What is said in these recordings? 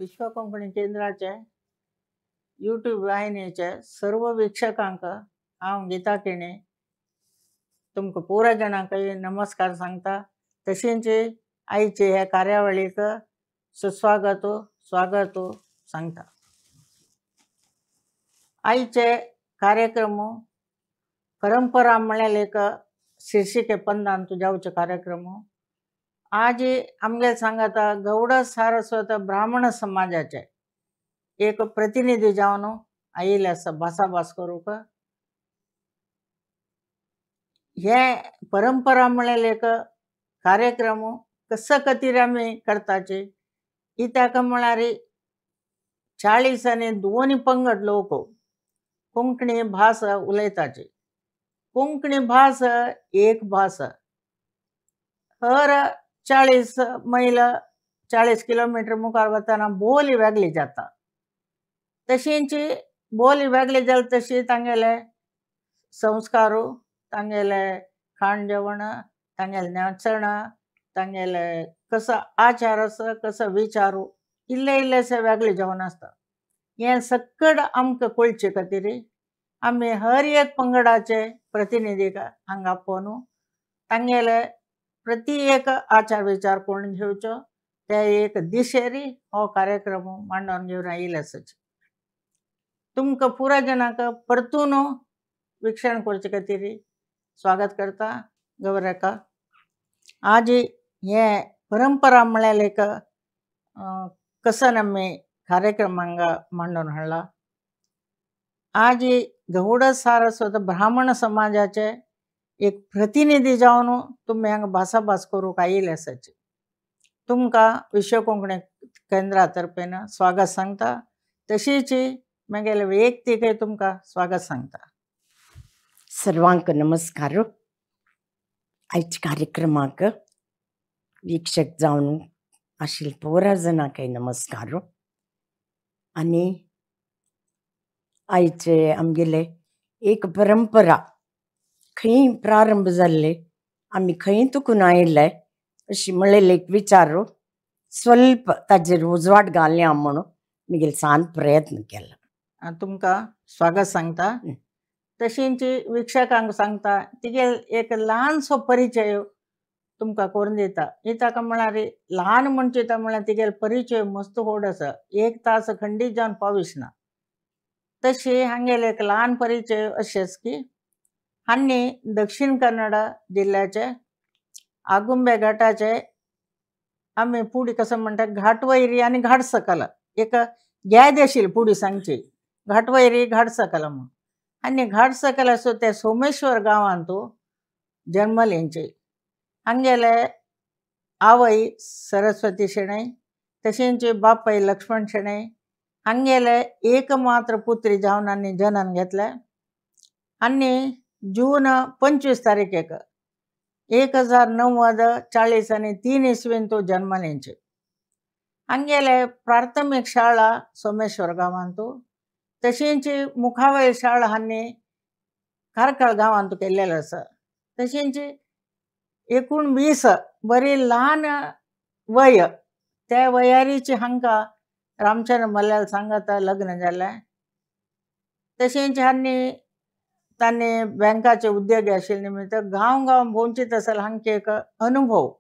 विश्व कोंकणी केंद्राचे यूट्यूब वाहिनीचे सर्व वीक्षकांक हांव गीता केणे तुमकां पुरा जाणांकय नमस्कार सांगता। तशेंच आयचे ह्या कार्यावळीक सुस्वागत स्वागत सांगता। आयचे कार्यक्रम परंपरा म्हळ्यार एक शीर्षिके पंदान जावचे कार्यक्रम। आज आमगे सांगता गौड सारस्वत ब्राह्मण समाजाचे एक प्रतिनिधी जावन आयिल्ले आसा भासाभास करूंक। हे परंपरा म्हळ्यार एक कार्यक्रम कसो खातीर आमी करताचे कित्याक म्हळ्यार 40 आनी दोन पंगड लोक कोंकणी भास उलयताचे। कोंकणी भास एक भास हर 40 मैल 40 किलोमीटर मुखार वतना बोली वेगळी जाता। तशींच बोली वेगळी जाली तशी तांगेले संस्कार तांगेले खाण जेवण तांगेले नाचण तांगेले कसो आचार आसा कसो विचार इल्ले इल्लेशे वेगळे जेवण आसता। हे सकड आमकां कळचे खातीर आमी हर एक पंगडाचे प्रतिनिधीक हांगा आपोवन तांगेले प्रति एक आचार विचार कोण घेवचो ते एक दिशेर हो कार्यक्रम मांडून घेवन आयिल्ले आसात। तुमकां पुरा जनांक परतून वीक्षण करचे खातीर स्वागत करता गौरेका। आज हे परंपरा म्हळ्यार एक कसन आमी कार्यक्रम हांगा मांडून हाडला। आज गौड सारस्वत ब्राह्मण समाजाचे एक प्रतिनिधी जावन तुमी हांगा भासाभास करूंक आयिल्ले आसात। तुमकां विश्व कोंकणी केंद्रा तर्फेन स्वागत सांगता। तशीच म्हगेले वैयक्तीक तुमकां स्वागत सांगता। सर्वांक नमस्कार। आयच्या कार्यक्रमाक वीक्षक जावन आशिल्ले पुरा जणांक नमस्कार। आनी आयचे आमगेले एक परंपरा खंय प्रारंभ जाल्ले आमी खंय तुकून आयिल्ले अशी म्हळेले एक विचार स्वल्प ताजेर उजवाड घालया म्हणून म्हगेले सान प्रयत्न केला। तुमकां स्वागत सांगता। तशींच वीक्षकांक सांगता तिगेल एक ल्हानसो परिचय तुमकां करून दिता। कित्याक म्हळ्यार ल्हान म्हणटा म्हळ्यार तिगेल परिचय मस्त व्हड आसा, एक तास खंडीत जावन पाविसना। तशी हांगेले एक ल्हान परिचय अशेंच की हांणी दक्षिण कन्नड जिल्ल्याचे आगुंबे घाटाचे आमी पुडी कसो म्हणटा घाट वयरी आनी घाट सकल एक याद आशिल्ली पुडी सांगची घाट वयरी घाट सकल म्हणून। आनी घाट सकल असो ते सोमेश्वर गांवांत जन्मलेंचे। हांगेले आवय सरस्वती शेणै तशेंच बापाय लक्ष्मण शेणै हांगेले एकमात्र पुत्री जावन आनी जन्म घेतले। आनी जून 25 तारीखेक 1940 ईस्वीन तो जन्मलेंचे। हांगेले प्राथमीक शाळा सोमेश्वर गांवांत तशेंच मुखावयली शाळा हांणी कारकळ गांवांत केल्लेलो आसा। तशेंच 19 बरी ल्हान वय त्या वयारीची हांकां रामचंद्र मल्ल्याल सांगता लग्न जालें। तशेंच तांणी बँकाचे उद्योगी आशिल्ले निमित्त गांव गांव भोंवचीत आसतना हांकां एक अनुभव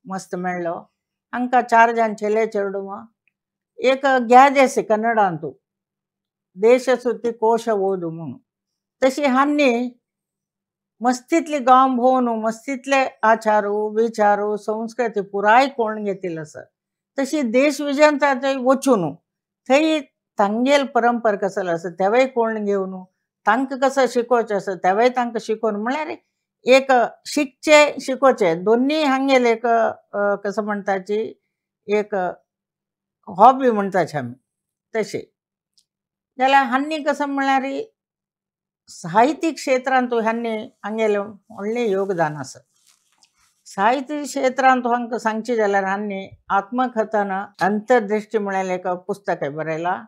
मस्त मेळ्ळो। हांकां 4 जाण चेले चेडूं एक ग्याद आसा कन्नडांत देश सुत्ती कोश ओदू म्हणून। तशी हांणी मस्तितले गांव भोंवन मस्तितले आचार विचार संस्कृती पुराय कोण घेतिल्लो आसा। तशी देश विदेशांत वचून थंय तांगेल परंपरा कसो आसा तेवय कोण घेवन तांकां कसो शिकोवचें आसा तेवय तांकां शिकोवन म्हळ्यार एक शिकचे शिकोवचे दोनी हांगेले एक कसो म्हणटाची एक हॉबी म्हणटाचे आमी तशें। जाल्यार हांणी कसो म्हळ्यार साहित्यीक क्षेत्रांत हांणी हांगेलें व्हडलें योगदान आसा। साहित्य क्षेत्रांत हांकां सांगचे जाल्यार हांणी आत्मकथन अंतर्दृष्टी म्हळ्यार एक पुस्तक बरयलां।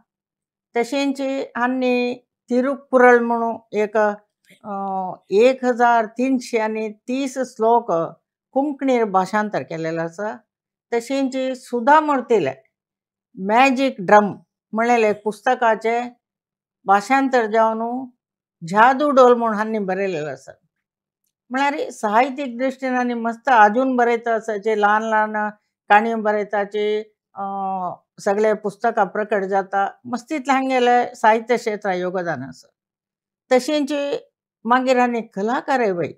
तशेंच हांणी तिरुकुरळ म्हणून एक 1330 श्लोक कोंकणी भाशांतर केलेलो आसा। तशेंच सुधा मूर्तीले मॅजिक ड्रम म्हणलेले पुस्तकाचे भाषांतर जावन जादू डोल म्हणून हांनी बरयलेलो आसा. म्हळ्यार साहित्यीक दृश्टीन आनी मस्त अजून बरयता असाचे ल्हान ल्हान काणयो बरयताचे सगळे पुस्तकां प्रकट जाता मस्तींतले हांगेले साहित्य क्षेत्रात योगदान आसा. तशेंच मागीर आनी कलाकार बाई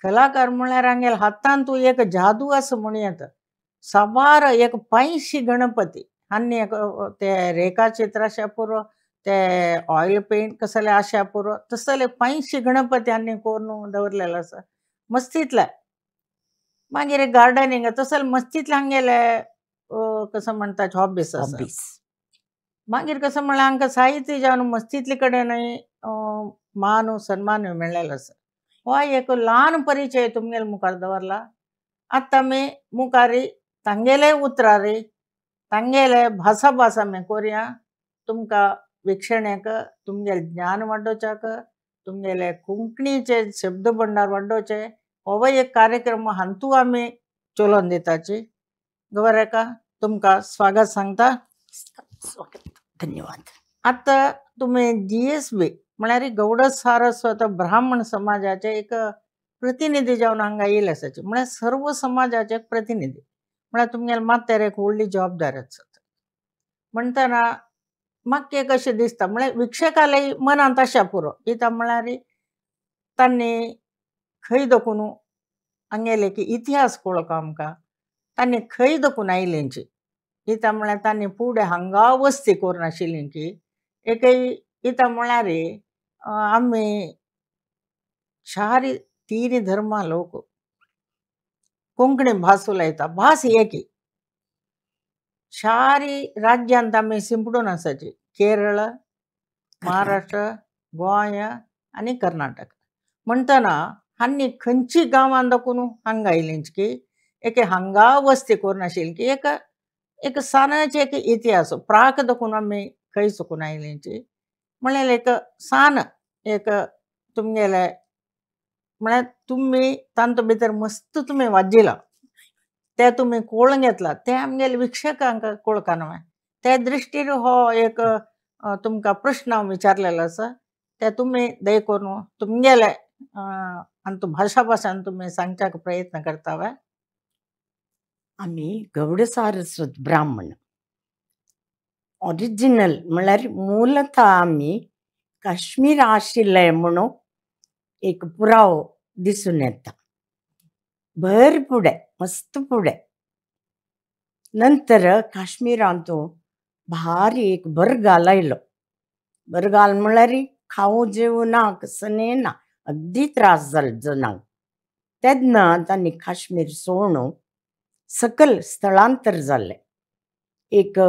कलाकार म्हळ्यार हांगेले हातान तूं एक जादू आसा म्हूण येता. साबार एक 500 गणपती हांनी एक ते रेखाचित्र आशा पुरो ते ऑयल पेंट कसले आशा पुरो तसले 500 गणपती हांनी करून दवरलेलो आसा मस्तींतले. मागीर गार्डनिंग तसले मस्तींतले हांगेले कसं म्हणटा हॉबीज आसा. हॉबीज मागीर कसं म्हळ्यार हांकां साहित्य जावन मस्तींतले कडेनय मान सन्मानूय मेळ्ळेलो आसा. हो एक ल्हान परिचय तुमगेले मुखार दवरला. आतां आमी मुखारी तांगेले उतरारी तांगेले भास आमी कोरया. तुमकां विक्षणेक तुमगेलें ज्ञान वाडोवच्याक तुमगेले कोंकणीचे शब्द भंडार वाडोवचे हो एक कार्यक्रम हातूंत आमी चलोवन दिताची. गवरेका तुमकां स्वागत सांगता. धन्यवाद. आतां तुमी GSB म्हळ्यार गौड सारस्वत ब्राह्मण समाजाचे एक प्रतिनिधी जावन हांगा येयले आसाचे. म्हळ्यार सर्व समाजाचे एक प्रतिनिधी म्हळ्यार तुमगेले मातेर एक व्हडली जबाबदारी आसा. म्हणटना म्हाका एक अशें दिसता म्हळ्यार विक्षकालय मनांत आशा पुरो कित्याक म्हळ्यार तांणी खंय देखून हांगेले की इतिहास कळोवंक आमकां तांणी खंय देखून आयलेंची कित्याक म्हळ्यार तांणी फुडें हांगा वस्ती करूनाशिल्ली की एकय कित्याक म्हळ्यार आमी चार तीन धर्मा लोक कोंकणी भास उलयता. भास एकी चारय राज्यांत आमी शिंपडून आसाची. केरळ, महाराष्ट्र, गोंय आनी कर्नाटक. म्हणटना हांनी खंयची गांवांत देखून हांगा आयलींच की एक हांगा वस्ती करूनाशिल्ली की एक सानाचे एक इतिहास प्राक देखून आमी खंय चुकून आयलींची. म्हळ्यार एक सान एक तुमगेले म्हळ्यार तुमी तांतूं भितर मस्त तुमी वाजिला ते तुमी कळून घेतला ते आमगेले विक्षकांक कळोवंक न्हय. ते दृश्टीन हो एक तुमकां प्रश्न हांव विचारलेलो आसा ते तुमी दय करून तुमगेले हातूंत भाशान तुमी सांगच्याक प्रयत्न करतावे. आमी गौड सारस्वत ब्राह्मण ओरिजिनल म्हळ्यार मूलतः आमी काश्मीर आशिल्ले म्हणून एक पुरावो दिसून येता. भर फुडें मस्त फुडें नंतर काश्मीरांतू भारी एक बरगाल आयलो. बरगाल म्हळ्यार खावं जेवना कसने ना अगदी त्रास जाले जनांक. तेन्ना तांणी काश्मीर सोडून सकल स्थळांतर जाले. एक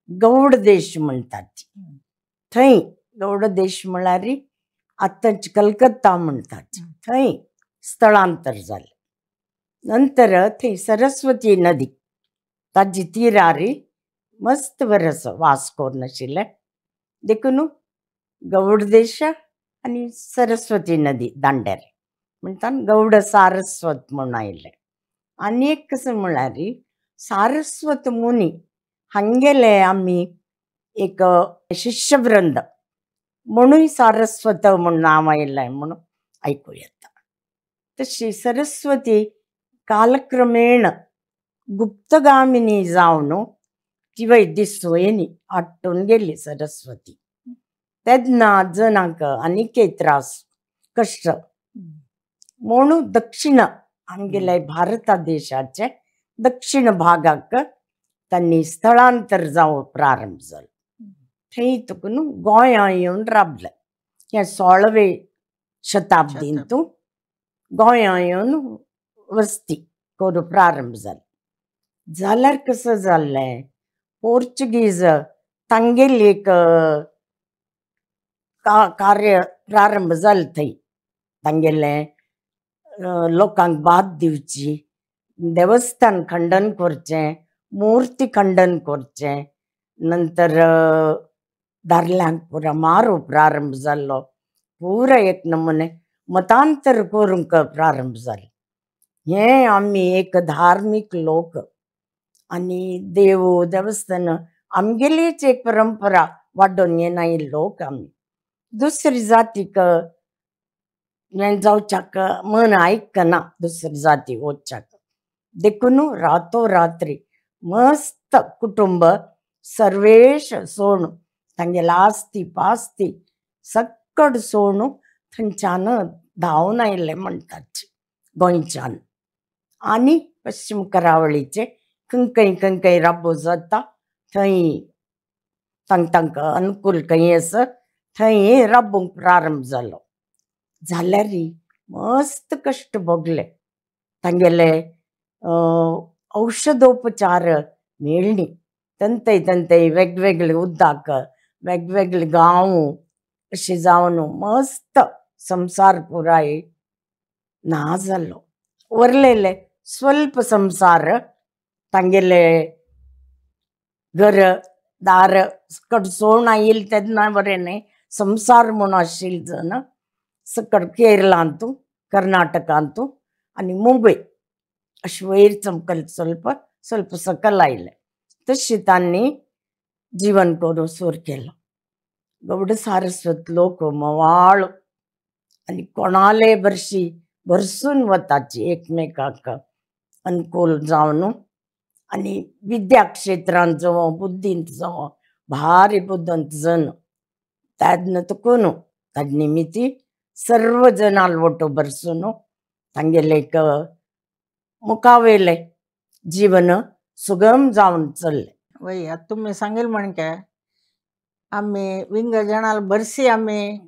गौड देश म्हणटात थंय गौड देश म्हळ्यार आतांच कलकत्ता म्हणटात थंय स्थळांतर जाले. नंतर थंय सरस्वती नदी ताजी तिरारी मस्त बरस वास करून आशिल्ले देखून गौड देश आनी सरस्वती नदी दांड्यार म्हणटा गौड सारस्वत म्हणून आयले. आनी एक कसं म्हळ्यार सारस्वत मुनी हांगेले आमी एक शिष्यवृंद म्हणून सारस्वत म्हणून नांव आयिल्लें म्हणून आयकूं येता. तशी सरस्वती कालक्रमेण गुप्तगामिनी जावन ती वैदिसोयेनी आट्टून गेली सरस्वती. तेन्ना जनांक आनीक त्रास कश्ट म्हणून दक्षिण आमगेले भारत देशाचे दक्षिण भागाक तांणी स्थळांतर जावं प्रारंभ जालो. थंय तुकून गोंया येवन राबले. हे 16वे शताब्दींतू गोंया येवन वस्ती करूं प्रारंभ जाले. जाल्यार कसं जाल्लें पोर्चुगीज तांगेली एक कार्य प्रारंभ जालें. थंय तांगेलें लोकांक बाद दिवची, देवस्थान खंडन करचें, मुर्ती खंडन करचें. नंतर दादल्यांक पुरा मारूंक प्रारंभ जाल्लो. पुरा एक नमुने मतांतर करूंक प्रारंभ जालें. हे आमी एक धार्मीक लोक आणि देव देवस्थान आमगेलीच एक परंपरा वाडोवन येना लोक आमी. दुसरी जातीक जावच्याक मन आयकना दुसरी जाती वचच्याक. देखून रातोरात्री मस्त कुटुंब सर्वेश सोण तांगेली आस्ती पास्ती सकड सोण थंयच्यान धांवन आयले म्हणटात गोंयच्यान. आनी पश्चिम करावळीचे खंय राबो जाता थंय तांकां अनुकूल खंय आसा थंय राबूंक प्रारंभ जालो. जाल्यार मस्त कश्ट भोगले. तांगेले औषधोपचार मेळ्ळी. तंतय वेगवेगळे उद्दाक वेगवेगळे गांव अशें जावन मस्त संसार पुराय ना जालो. उरलेले स्वल्प संसार तांगेले घर दार सकड सोण आयिल्ले तेन्ना बरें न्ही. संसार म्हूण आशिल्ले जण सकड केरळांतू कर्नाटकांतू आनी मुंबय अशें वयर चमकल स्वल्प सकल आयले. तशी तांणी जीवन करून सूर केलो. गौड सारस्वत लोक मोवाळ आनी कोणाले भरसून वताची एकमेकाक अनुकूल जावन. आनी विद्या क्षेत्रांत जावं बुद्धींत जावं भारी बुद्धंत जन त्यादन तुकून ताजे निमित्ती सर्व जनाल वटू भरसून तांगेले एक मुखावेले जीवन सुगम जावन चल्ले. वय आता तुम्ही सांगेल म्हणके आम्ही विंग जनाल बरसी आम्ही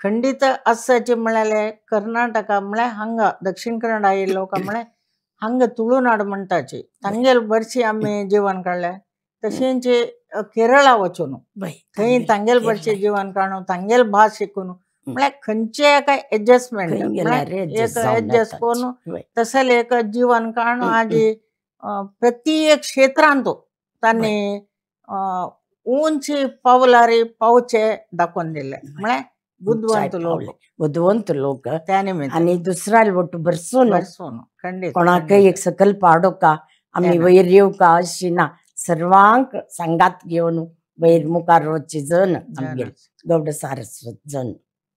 खंडित आसाचे म्हळ्याले कर्नाटका म्हळ्यार हांगा दक्षिण कन्नड आयिल्ले लोक म्हळ्यार हांगा तुळुनाड म्हणटाचे तांगेल बरसी आम्ही जीवन काडले. तशेंच केरळा वचून थंय तांगेल बरसी जीवन काडून तांगेल भास शिकून म्हळ्यार खंयचे एका एडजस्टमेंट एडजस्ट करून तसले एक जीवन काडून आज प्रत्येक क्षेत्रांत तांणी उंची पावलारी पावचे दाखोवन दिले. म्हळ्यार बुद्धवंत लोक त्या निमित्त आनी दुसऱ्याल वटू भरसून खंडित कोणाकय एक सकल पाडो का आमी वयर येऊ का अशी ना. सर्वांक सांगात घेवन वयर मुखार वचची जन आमगेल गौड सारस्वत जन.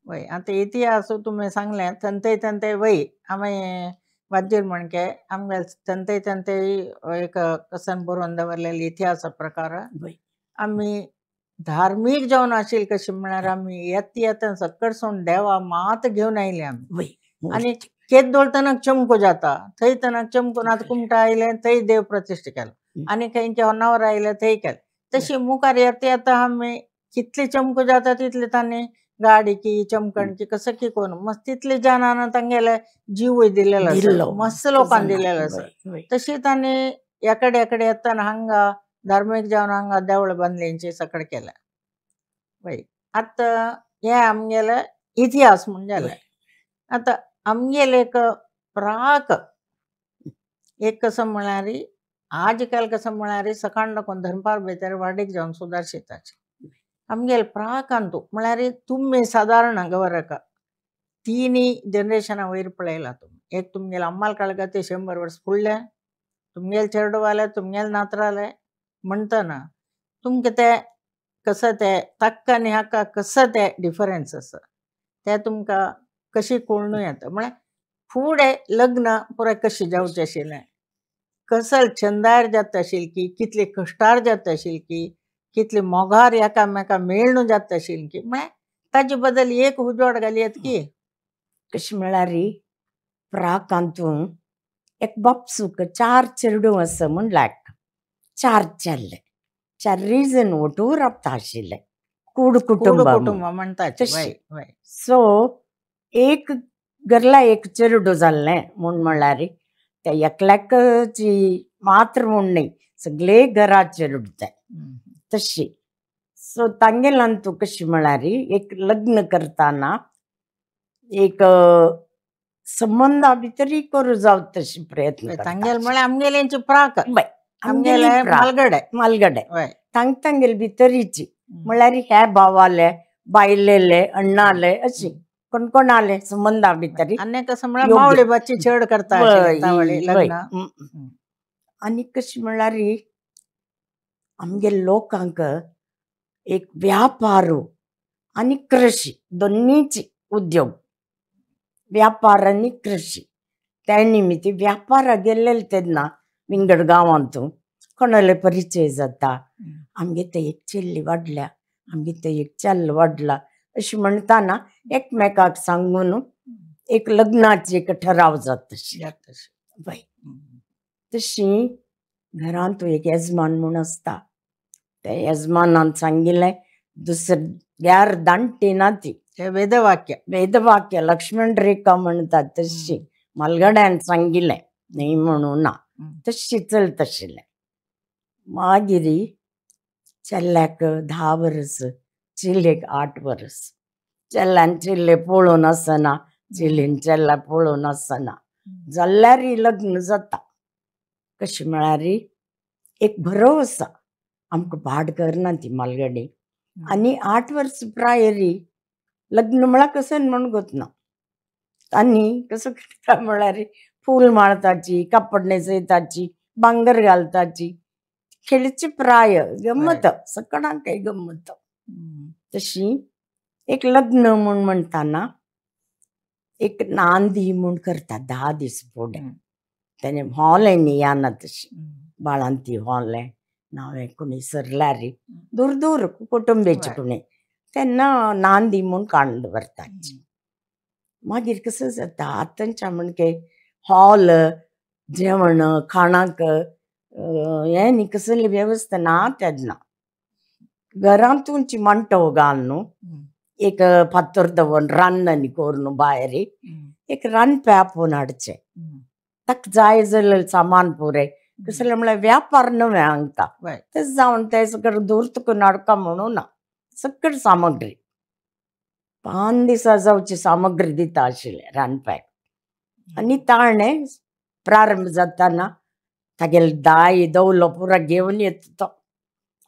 वय आता इतिहास तुम्ही सांगले तंतय वय आम्ही वाद्यर म्हणके आमगे तंतय एक कसन बरोवन दवरलेले इतिहासा प्रकार आम्ही धार्मिक जावन आशिल्ले कशें म्हळ्यार आमी येता सकड सोन देवा मात घेवन आयले आमी. आनी केद दोळतनाक चमको जाता थंय तनाक चमकून आतां कुमटा आयले थंय देव प्रतिश्ठा केलो आनी खंयचे होन्नावर आयले थंय केलें. तशी मुखार येता आमी कितले चमको जाता तितले तांणी गाडी की चमकण की कसं की कोण मस्त तितले जाणांना तांगेले जीवय दिलेलो आसा मस्त लोकांक दिलेलो आसा. तशी तांणी एकडे येताना हांगा धार्मिक जावन हांगा देवळ बांदलेंचे सकड केल्या. वय आतां हे आमगेले इतिहास म्हूण जालें. आतां आमगेले एक प्राक एक कसं म्हळ्यार आज काल कसं म्हळ्यार सकाळ कोण धर्मपाल भितर वाडीक जावन सुदारशिताचे आमगेले प्राकांतू म्हळ्यार तुमी सादारण गवरका 3 जनरेशना वयर पळयला तुमी. एक तुमगेले अम्माल काळगा ते 100 वर्स फुडले तुमगेले चेडवाले तुमगेले नातराले म्हणटना तुमकां ते कसं ते ताका आनी हाका कसं ते डिफरन्स आसा ते तुमकां कशी कळून येता. म्हळ्यार फुडें लग्न पुराय कशें जावचें आशिल्लें कसल छंदार जाता आशिल्ली की कितले कश्टार जाता आशिल्ली की कितले मोगार एकामेका मेळून जाता आशिल्ली की म्हळ्यार ताजे बद्दल एक उजवाड घालयत की कशें म्हळ्यार प्राकांतू एक बापसूक 4 चेडूं आसा म्हूण लायक 4 चेल्ले 4 रिजन वटू राबता आशिल्ले कूड कुटुंब म्हणटा. सो एक घरला एक चेडूं जाल्लें म्हूण म्हळ्यार ते एकल्याची मात्र म्हूण न्ही सगळे घरा चेडूं ते तशी. सो तांगेलांतू कशी म्हळ्यार एक लग्न करताना एक संबंधा भितरी करूं जाव तशी प्रयत्न तांगेल म्हळ्यार आमगेल्यांची प्राक आमगेले मालगडे तांगेल भितरीची म्हळ्यार हे भावाले बायलेले अण्णाले अशी कोणाले संबंधा भितरी आनी कसं म्हळ्यार मावळी बाची चड करता आनी कशी म्हणल्यार आमगे लोकांक एक व्यापारू आनी कृषी दोन्हीची उद्योग, व्यापार आनी कृषी त्या निमित्ती व्यापाराक गेल्ले तेन्ना विंगड गांवांतू कोणाले परिचय जाता, आमगे ते एक चिल्ली वाडल्या, आमगे ते एक चल्ल वाडला अशी म्हणटाना एकमेकाक सांगून एक लग्नाची एक ठराव जाता बाय. तशी घरांत एक येजमान म्हूण आसता, त्या येजमानान सांगिल्लें दुसऱ्यार दांटी ना ती वेदवाक्य लक्ष्मण रेखा म्हणटात तशी मालगड्यान सांगिल्लें न्ही म्हणून ना तशी चलत आशिल्लें. मागीर चेल्ल्याक 10 वर्स, चिल्लेक 8 वर्स. चेल्ल्यान चिल्ले पळोवन आसना, चिल्लीन चेल्ला पळोवन आसना, जाल्यार लग्न जाता. कशी म्हळ्यार एक भरोसा आमकां भाड करना ती मालगडी. आनी 8 वर्स प्रायरी लग्न म्हळ्यार कसं म्हण गोतना. आनी कसं करता म्हळ्यार फूल माळताची, कापड न्हेसयताची, भांगर घालताची, खेळची प्राय गम्मत, सकणांक गम्मत. तशी एक लग्न म्हूण म्हणटाना एक नांदी म्हूण करतात 10 दीस फुडें. तेणे हॉले न्ही याना तशी बाळांती हॉले नावे कोणी सरल्यार दूर दूर कुटुंबेचे कोणी तेन्ना नांदी म्हूण काडून दवरताची. मागीर कसं जाता आतांच्या म्हणके हॉल जेवण खाणाक हें न्ही कसली वेवस्था ना तेन्ना घरांतूच मांटो घाल न्हू, एक फातर दवरून रान्न न्ही कोर न्हू भायर एक रांदपे आपोवन हाडचें, ताका जाय जाल्यार सामान पुरे कसलें म्हळ्यार व्यापार नवे हांकां तेच जावन ते सकट धुर्तकून हाडका म्हणून ना, सकट सामग्री 5 दिसा जावची सामग्री दिता आशिल्ले रांदप्याक. आनी ताळणें प्रारंभ जाताना तागेले दाय दवलो पुरा घेवन येता तो,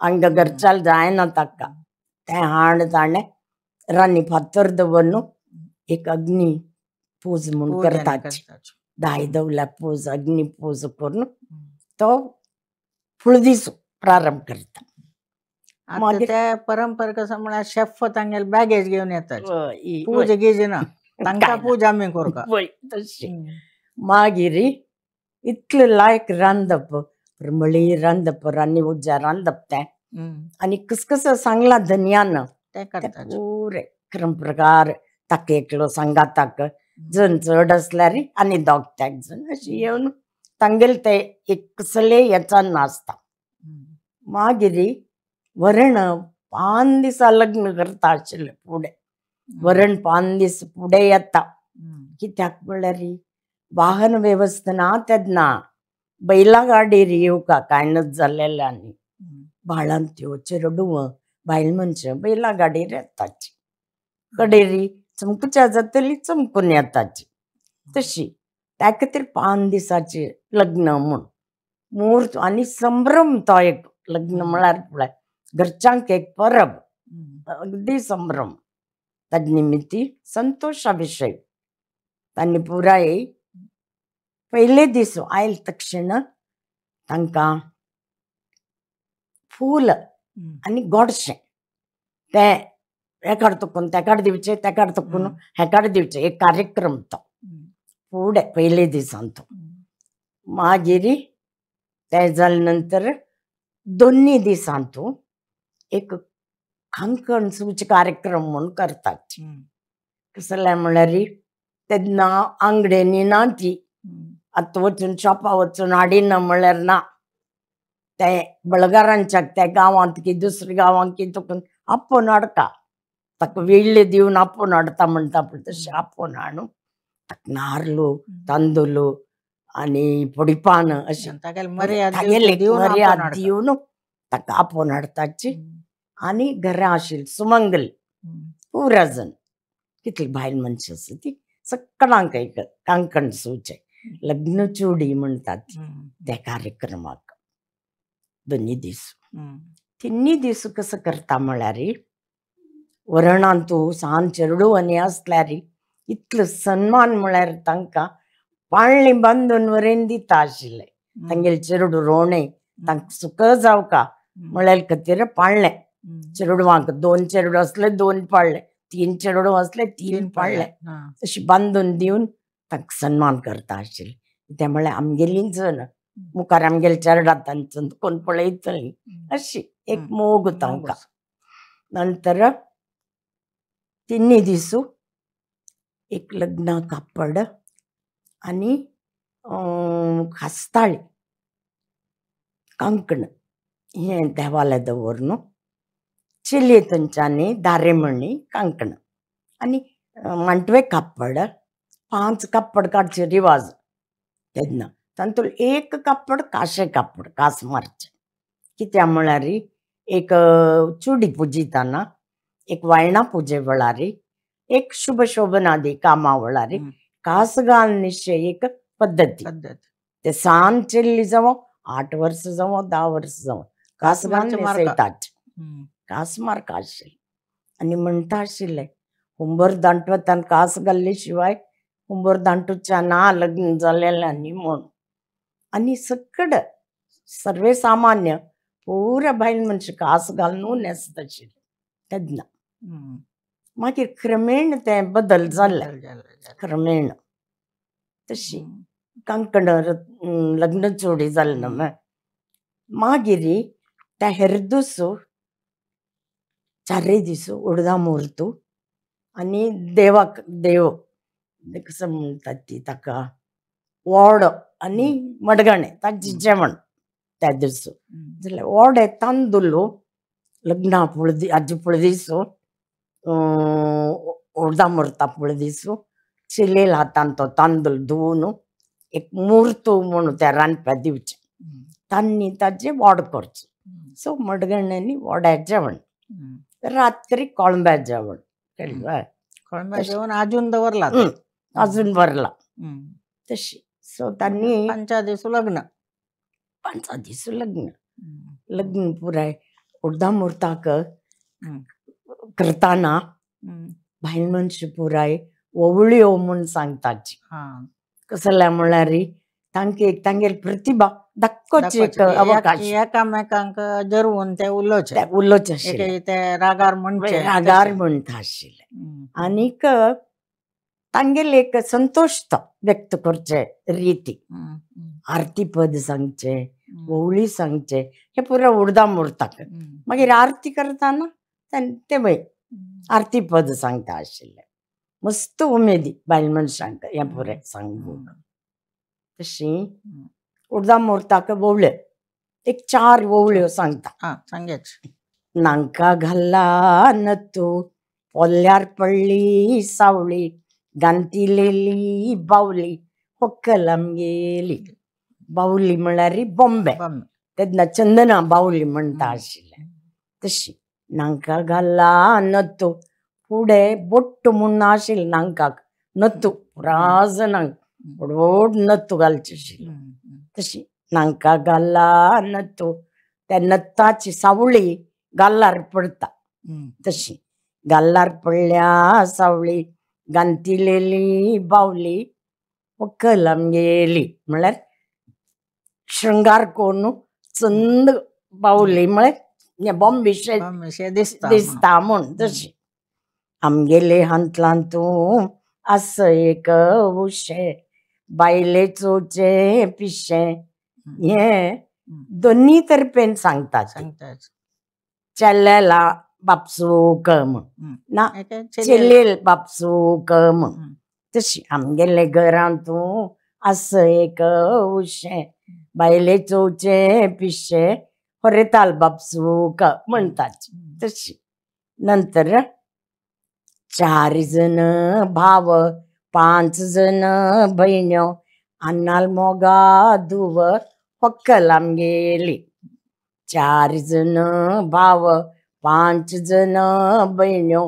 हांगा घरचाल जायना ताका. तें हाड ताणें रान्नी फातर दवरून एक अग्नी पूज म्हूण करताची, दाय दवल्या पूज अग्नी पूज करून तो फुळ दीस प्रारंभ करता. मागीर त्या परंपरा कसं म्हळ्यार शेफ तांगेले बॅगेज घेवन येतात, पूज घेजी ना तांकां पूज आमी करता तशी. मागीर इतलें लायक रांदप, मळी रांदप, रान्नी उज्या रांदप तें आनी कसं सांगला धन्यान ते पुरे क्रम प्रकार ताका एकलो सांगाताक जण चड आसल्यार आनी दोग-त्याग जण अशी येवन तांगेले ते एक कसले हेचान नासता. मागीर वरण 5 दिसा लग्न करता आशिल्लें फुडें, वरण 5 दीस फुडें येता. कित्याक म्हणल्यार वाहन वेवस्था ना तेन्ना बैला गाडीर येवका कांयच जाल्लेल्यांनी बाळांत्यो चेडूं बायल मनशां बैला गाडीर येताची, कडेरी चमकुच्या जातली चमकून येताची. तशी त्या खातीर 5 दिसाचे लग्न म्हूण मुहूर्त आनी संभ्रम तो एक लग्न म्हळ्यार पळय घरच्यांक एक परब अगदी संभ्रम. ताजे निमित्ती संतोशा विशय तांणी पुराय पयले दीस आयल तक्षण तांकां फूल आनी गोडशें तें हेकाड तकून तेकाड दिवचें, तेकाड तकून हेकाड दिवचें, एक कार्यक्रम तो फुडें पयले दिसांचो. मागीर तें जाले नंतर 2 दिसांतू एक खांकण सूच कार्यक्रम म्हूण करतात. कसलें म्हळ्यार तेन्ना आंगडेनी ना ती आतां वचून शॉपा वचून हाडिना म्हळ्यार ना, ते बळगारांच्या त्या गांवांत की दुसऱ्या गांवांत की तकून आपोवन हाडटा, ताका वेळ्ळे दिवन आपोवन हाडता म्हणटा पळय तशें आपोवन हाडून ताका नारलो तांदूळ आनी पडिपान अशें मर्याद दिवन ताका आपोवन हाडताची. आनी घरां आशिल्ली सुमंगल पुरा जण कितली बायल मनशां आसा ती सगळ्यांक एक कांकण सूचें लग्न चुडी म्हणटात त्या कार्यक्रमाक 2 दीस. 3 दीस कसं करता म्हळ्यार वरणांतू सान चेडूं आनी आसल्यार इतलो सन्मान म्हळ्यार तांकां पाळणी बांदून व्हरेन दिता आशिल्लें. तांगेले चेडूं रोवणे तांकां सुख जावका म्हळ्यार खातीर पाळलें. चेडवांक 2 चेडूं असले 2 पाळले, 3 चेडूं असले 3 पाळले. तशी बांदून दिवन तांकां सन्मान करता आशिल्ले. ते म्हळ्यार आमगेलीं जण मुखार आमगेले चेडटांचो कोण पळयतलीं अशी एक मोग तांकां. नंतर 3 दिसू एक लग्न कापड आनी खास्ताळी कंकण हें देवाले दवरून चिली थंयच्यानी दारेमणी कंकण आनी मांटवे कापड 5 कापड काडचे रिवाज तेन्ना. तातूंत एक कापड काशे कापड कास मारचे. कित्याक म्हळ्यार एक चुडी पुजितना, एक वायणां पुजे वेळार, एक शुभ शोभनादी कामा वेळार कास घालून एक पद्दती. ते सान चिल्ली जावं 8 वर्स जावं 10 वर्स जावं कास घालून न्हेसयताचे. कास मारका आशिल्ले आनी म्हणटा आशिल्ले हुंबर दांटवतान कास घाल्ले शिवाय हुंबर दांटूच्या ना लग्न जालेल्यांनी म्हूण. आनी सकड सर्वे सामान्य पुरा बायल मनशां कास घालून न्हेसत आशिल्ले तेन्ना. मागीर क्रमेण तें बदल जाल्ले क्रमेण. तशी कंकण लग्न चोडी जालें न्हय. मागीर त्या हेरदूस 4 दीस उडदा मुर्तू आनी देवाक देव कसो म्हणटात ती ताका वोडो आनी मडगणें ताचें जेवण त्या दीस. जाल्यार वोडे तांदूळ लग्ना हाजे फुडें दीस उडदा मुर्ता फुडें दीस चिलेल हातान तो तांदूळ धुवन एक मुर्तू म्हणून त्या रांदप्या दिवचें. तांणी ताजें वोड करचें. सो मडगण्यांनी वोड्या जेवण. रात्री कोळंब्या जेवण कळ्ळें. कोळंब्या जेवण आजून दवरला अजून भरला तशी. सो तांणी 5 दीस लग्न 5 दीस लग्न. लग्न पुराय उडदा मुर्ताक करताना बायल मनशां पुराय ओवळ्यो म्हूण सांगताची. कसले म्हळ्यार तांगेली प्रतिभा दाखोवची एक अवकाश. एकामेकांक जरवून ते उलोवचे आशिल्ले ते रागार म्हणचे रागार म्हणटा आशिल्ले. आनीक तांगेले एक संतोष व्यक्त करचे रिती. आरती पद सांगचे, ओवळी सांगचे, हे पुरो उडदा मुर्ताक. मागीर आरती करताना ते आरती पद सांगता आशिल्ले. मस्त उमेदी बायल मनशांक हें पुरें सांगूंक. तशी उडदा मुर्ताक वोवळ्यो एक 4 वोवळ्यो सांगता. नांका घाला नतू पोल्ल्यार पडली सावळी गांतिलेली बावली व्हंकल आमगेली. बावली म्हळ्यार बॉम्बे. तेन्ना चंदना बावली म्हणटा आशिल्ले. तशी नांका घाला नतू फुडें बोट्ट म्हूण आशिल्लें नांकाक. नतू पुरा जाणांक व्हड व्हड नतू घालचे आशिल्ले. तशी नांका घाला नतू त्या नत्ताची सावळी गाल्लार पडटा. तशी गाल्लार पडल्या सावळी गांतिलेली बावली व्हंकल आमगेली म्हळ्यार श्रृंगार करून चंद बावली म्हळ्यार बॉम्बेशे दिसता म्हूण. तशी आमगेले हांतलां तूं आस एक उशे बायले चोचे पिशे. हे दोनी तर्फेन सांगता. चेल्लेला बापसूक म्हूण ना चेल्लेल बापसूक म्हूण. तशी आमगेले घरां तूं आस एक उशे बायले चोचे पिशे हरयताल बापसूक म्हणटात. तशी नंतर 4 जण भाव 5 जण भयण्यो अन्नाल मोगा धुव व्हंकल आमगेली. 4 जण भाव 5 जण भयण्यो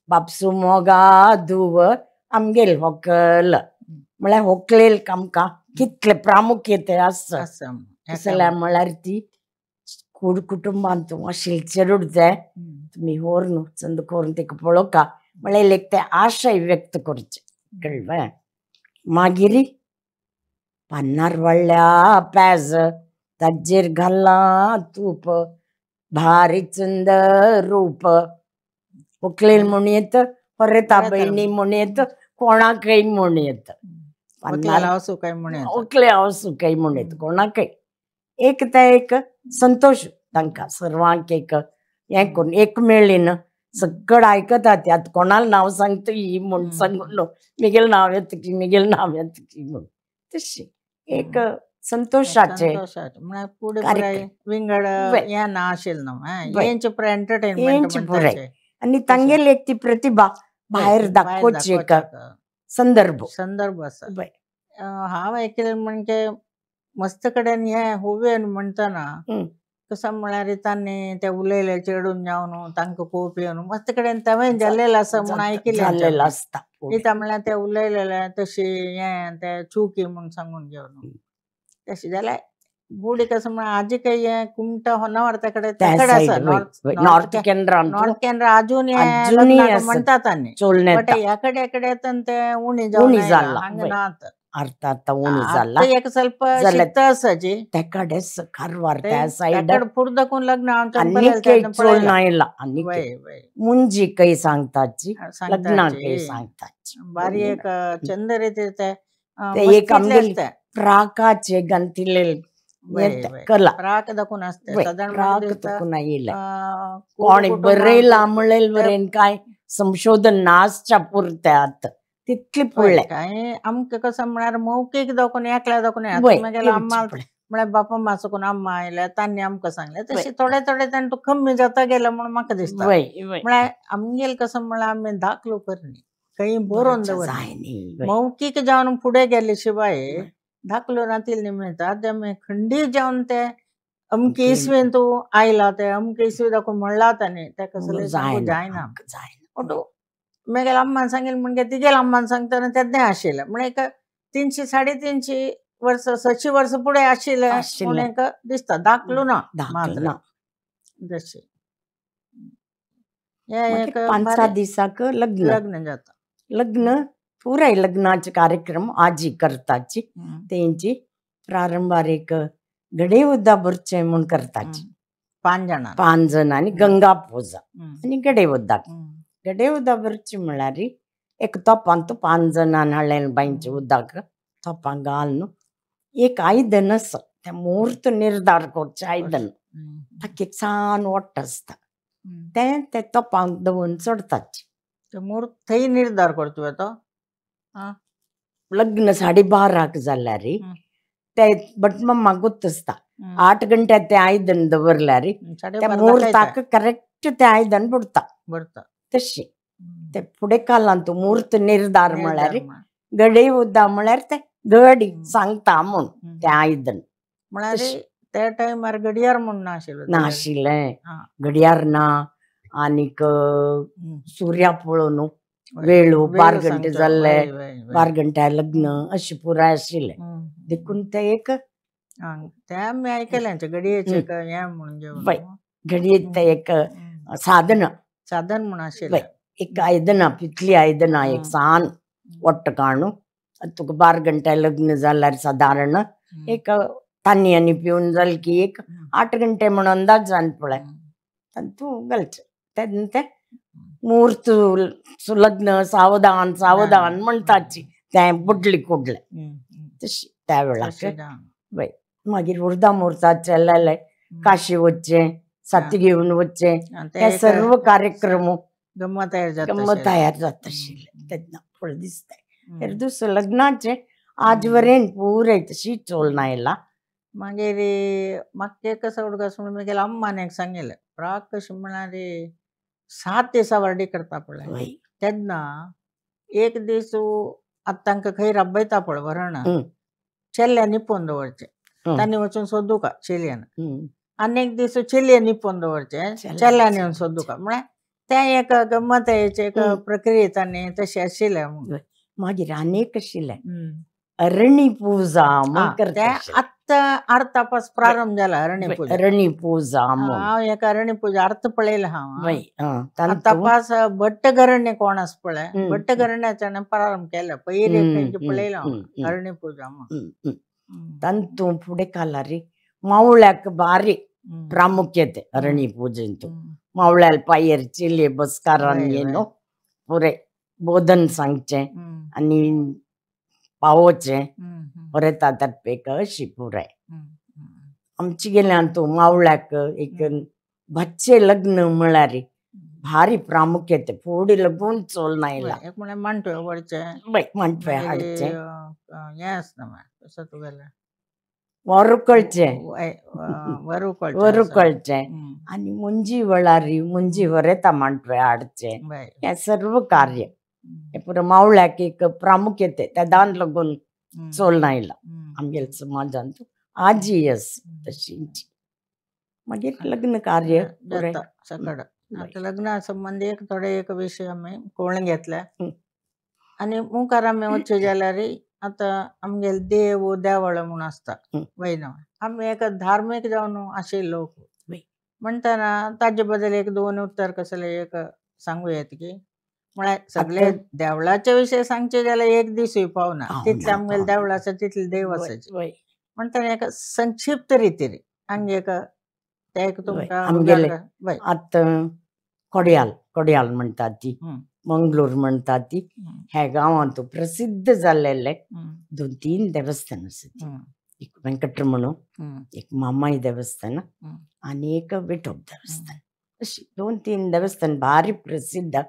बापसू मोगा धुव आमगेल व्हंकल. म्हळ्यार व्हंकलेल आमकां कितले प्रामुख्यते आसता. कसल्या म्हळ्यार ती कूड कुटुंबान तूं आशिल्लें चेडूं तें तुमी व्हरून चंद करून ताका पळोवका म्हळ्यार एक ते आशय व्यक्त करचे कळ्ळें. मागीर पान्नार वळल्या पॅज ताजेर घाला तूप भारी सुंदर रूप उकलेल म्हणून येत परता बहिणी म्हणून येत कोणाकय म्हणून येत असो काय म्हणे उकले असू काही म्हणून येत कोणाकय एक त्या एक संतोष तांकां सर्वांक एक हे करून एक मेळ्ळीन सगळं आयकता त्यात कोणाला नाव सांगता ही म्हण सांगलो मिगेल नाव येत की मिगेल नाव येत की म्हण तशी एक संतोषाचे पुढे विंगड या ना असेल ना यांचे एंटरटेनमेंट आणि तांगेल एक ती प्रतिभा बाहेर दाखवची एक संदर्भ संदर्भ असा हांव ऐकलें म्हणजे मस्त कडेन हे हुबे म्हणटाना कसं म्हळ्यार तांणी ते उलयले चेडून जावन तांकां खूब येवन मस्त कडेन तवें जाल्लेलें आसा म्हूण ऐकलें आसता इता म्हळ्यार ते उलयलेले तशी हे ते चुकी म्हूण सांगून घेवन तशें जाल्यार बुडी कसं म्हळ्यार आजी काही हे कुमटा होनावरता कडेन आसा नॉर्थ कॅनरा अजून म्हणटात आनी बट एकडे ते उणी जावन अर्थात उणी जाला एक ಸ್ವಲ್ಪ शिकता आसाची तेकडे कारवार त्या साइड पुरदकून लग्न मुंजी काही सांगताची लग्ना काही सांगताची बारी एक चंद रीती ते एक आमगेली प्राकाचे गंतिले कला प्राक दाखवून असते प्राक दाखवून येईल कोणी बरेला म्हणेल बरेन काय संशोधन नासच्या पुरत्यात तितली पडले काय आमकां कसं म्हळ्यार मौखीक दाखोवन एकल्या दाखोवन अम्मा म्हळ्यार बापा माचकून अम्मा आयल्या तांणी आमकां सांगलें तशें थोडे थोडे तांणी कमी जाता गेला म्हणून म्हाका दिसता म्हळ्यार आमगेल कसं म्हळ्यार आमी दाखलो करनी खंय बरोवन दवरनी मौखीक जावन फुडें गेले शिवाय धाकलो नातील निमयता ते खंडीत जावन ते अमके इसवेन तूं आयला ते अमके इसवी दाखोवन म्हणला तांणी ते कसले जायना मागीर अम्मान सांगेल म्हणजे तिगेल अम्मान सांगतना तें आशिल्लें म्हणजे एक 300 350 वर्स 600 वर्स पुढे आशिल्लें म्हूण एक दिसता दाखलो ना मात्र जशें एक 5-6 दिसाक लग्न जाता लग्न पुराय लग्नाचे कार्यक्रम आजी करताची तेंची प्रारंभार एक गडे उद्दा भरचे म्हूण करताची 5 जणांनी गंगा पूजा आनी गडे उद्दा भरची म्हळ्यार एक तोपान तूं 5 जणांनी हाडलें बांयचे उदक तोपान घालून एक आयदन आसा तें मुहूर्त निर्धार करचें आयदन ताका एक सान वट्ट आसता ते तोपान दवरून चडताची मुहूर्त थंय निर्धार करचो तो लग्न 12:30 जाल्यार ते बटमम्मा गुत आसता 8 घंटे ते आयदन दवरल्यार त्या मुहूर्ताक करेक्ट ते आयदन बुडता तशी ते फुडें कालान तूं मुहूर्त निर्धार म्हळ्यार गडे उद्दा म्हळ्यार ते गडी सांगता म्हूण ते आयदन म्हळ्यार त्या टायमार घडयाळ म्हूण नाशिल्लें घडयाळ ना आनीक सुर्या पळोवन वेळ 12 घंटे जाल्ले 12 घंट्या लग्न अशें पुराय आशिल्लें देखून ते एक आमी आयकलें घडयेचें हें म्हणून घडये ते एक साधन म्हूण आशिल्लें एक आयदनां पितली आयदनां एक सान वट्ट काडून तुका 12 घंट्या लग्न जाल्यार सादारण एक तान्नी आनी पिवन जालें की एक 8 घंटे म्हूण अंदाज जावन पळय तूं घालचें ते मुहूर्त लग्न सावधान सावधान म्हणटाची तें बुडलें कुडलें तशी त्या वेळार मागीर उर्दा मुहूर्ताचें जाल्यार काशी वचचें साती घेवन वचचें हे सर्व कार्यक्रम गम्मत तयार जाता आशिल्लें तेन्ना पळय दिसता दुसरें लग्नाचें आज वरेन पुराय तशी चोलन आयला मागीर म्हाका एक सवडगास म्हणून म्हगेल्या अम्मान एक सांगिल्लें प्राक कशें म्हळ्यार 7 दिसा वाडी करता पळय तेन्ना एक दीस आतां तांकां खंय राबयता पळय व्हरण चेल्ल्यान निपोवन दवरचें तांणी वचून सोदूका चेलयान आनी एक दीस चेलयेन निपोवन दवरचें चेल्ल्यान येवन सोदूका म्हळ्यार तें एक गम्मत एक प्रक्रिये तांणी तशें आशिल्लें मागीर आनीक आशिल्लें अरणी पुजा आत्तां अर्तापास प्रारंभ जाला अरणी पुजा हांव एक अरणी पुजा अर्थ पळयला हांव तपास भट्टगरण्य कोण आसा पळय भट्टगरण्याच्यान प्रारंभ केला पयलीं पळयला अरणी पुजा तांतू फुडें कालारी मावळ्याक बारी प्रामुख्यते अरणी पूजेंतू मावळ्याल पायर चिले बसकारान येनो पुरे बोधन सांगचे आणि पावोचे पुरे तातात पेक अशी पुरे आमची गेल्यान तू मावळ्याक एक बच्चे लग्न म्हळ्यार भारी प्रामुख्यते फुडें लगून चोल नायला म्हणतोय वरचे म्हणतोय हाडचे हे आसता कसं तुगेलें वरुकळचे वरुकळचे आणि मुंजी वळारी मुंजी वरेता म्हणतोय हाडचे हे सर्व कार्य हे पुरं मावळ्याक एक प्रामुख्यते त्या दान लागून चोल नायला आमगेल समाजान आजी अस तशींची मागीर लग्न कार्य सकड आता लग्ना संबंधी एक थोडे एक विषय आमी कळून घेतल्या आणि मुखार आमी वचचे जाल्यार आता आमगेल देव देवळ म्हणून आसता वयना आमी एक धार्मीक जावन आशिल्लो म्हणटाना ताजे बद्दल एक दोन उत्तर कसले एक सांगू येत की म्हळ्यार सगळे देवळाचे विशय सांगचे जाल्यार एक दिसूय पावना तितले आमगेल देवळ आसा तितले देव आसाचे म्हणटाना एक संक्षिप्त रितीन हांगा एक ते एक तुमकां आतां कोड्याल म्हणटात ती मंगळूर म्हणटात ती ह्या गांवांत प्रसिद्ध जाल्लेले 2-3 देवस्थान आसात एक वेंकटरमण एक मामाई देवस्थान आणि एक विठोब देवस्थान अशी 2-3 देवस्थान भारी प्रसिद्ध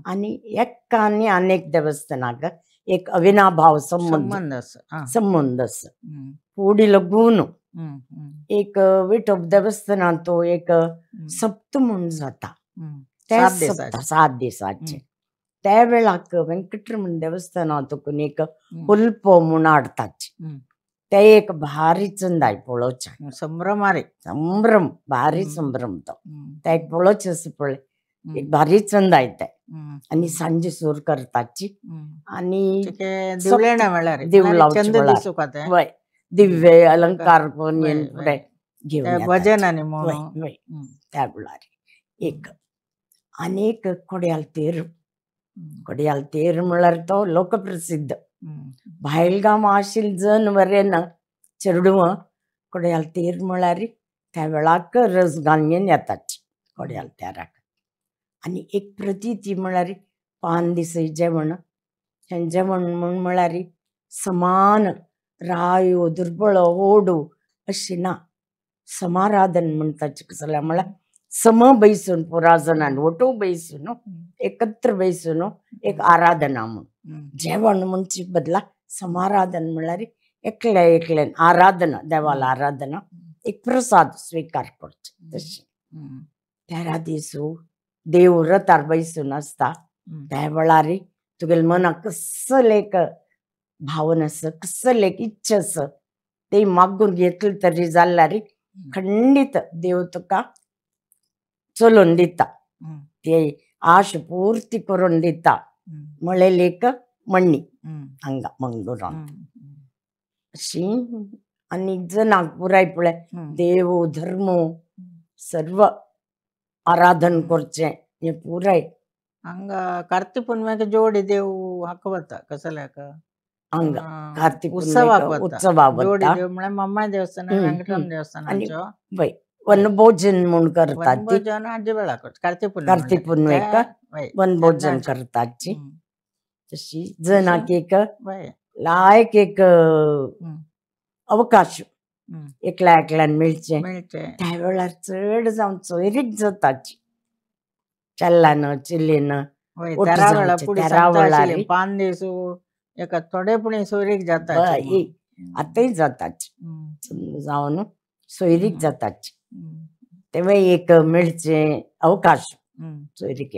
आणि एका आनी अनेक देवस्थानाक एक अविनाभाव संबंध आसा फुडें लगून एक विठोब देवस्थानात तो एक सप्त म्हणून जाता 7 दिसाचे त्या वेळाक वेंकटरमण देवस्थानात एक उल्पो म्हूण हाडटाचे ते एक भारी चंदाय पळोवचे संभ्रम भारी संभ्रम तो ते एक पळोवचे आसा पळय एक भारी चंदाय ते आणि सांजे सूर करताची आणि दिव लावचे दिव्य अलंकार करून येन पुढे घेऊन भजनाने त्या वेळार एक आणि एक कोड्याल तेर म्हळ्यार तो लोकप्रसिद्ध भायलगाम आशिल्ल जन वरेन चेडूं कोड्याल तेर म्हळ्यार त्या वेळाक रस घालून येतात कोड्याल तेराक आणि एक प्रतीती म्हळ्यार 5 दीस जेवण हें जेवण म्हळ्यार समान रायो दुर्बळो ओडू अशी ना समाराधन म्हणटाचे कसले म्हळ्यार सम बैसून पुरा जणांन ओटू बैसून एकत्र बैसून एक आराधना म्हूण जेवण म्हणचे बदला समाराधन म्हळ्यार एकल्यान आराधना देवाला आराधना एक प्रसाद स्वीकार करचे तशी 13 दीस देव रथार बैसून आसता त्या वेळार तुगेले मनाक कसले एक भावना आसा कसले एक इच्छा आसा ते मागून घेतली तरी जाल्यार खंडीत देव तुका चलोवन दिता ते आश पूर्ती करून दिता म्हळेली एक म्हणणी हांगा मंगळूरान अशी आनी जनाक पुराय पळय देव धर्म सर्व आराधन करचे हे पुराय हांगा कार्तिक पुनम्याक जोडी देव हाका वता कसल्याक हांगा कार्तिक उत्सवाक जोडी देव म्हळ्यार मम्माय देवस्थान वेंकटरमण देवस्थानाचो वनभोजन म्हूण करतात वनभोजन हाजे वेळा कार्तिक पुनवेक वनभोजन करतात तशी जनाक एक लायक एक अवकाश एकल्यान मेळचे त्या वेळार चड जावन सोयरीक जाताची चल्लान चिल्लेन 5 दीस एका थोडेपणी सोयरीक जाता आतांय जाताची जावन सोयरीक जाताची तेव्हा एक मेळचे अवकाश सोयरीक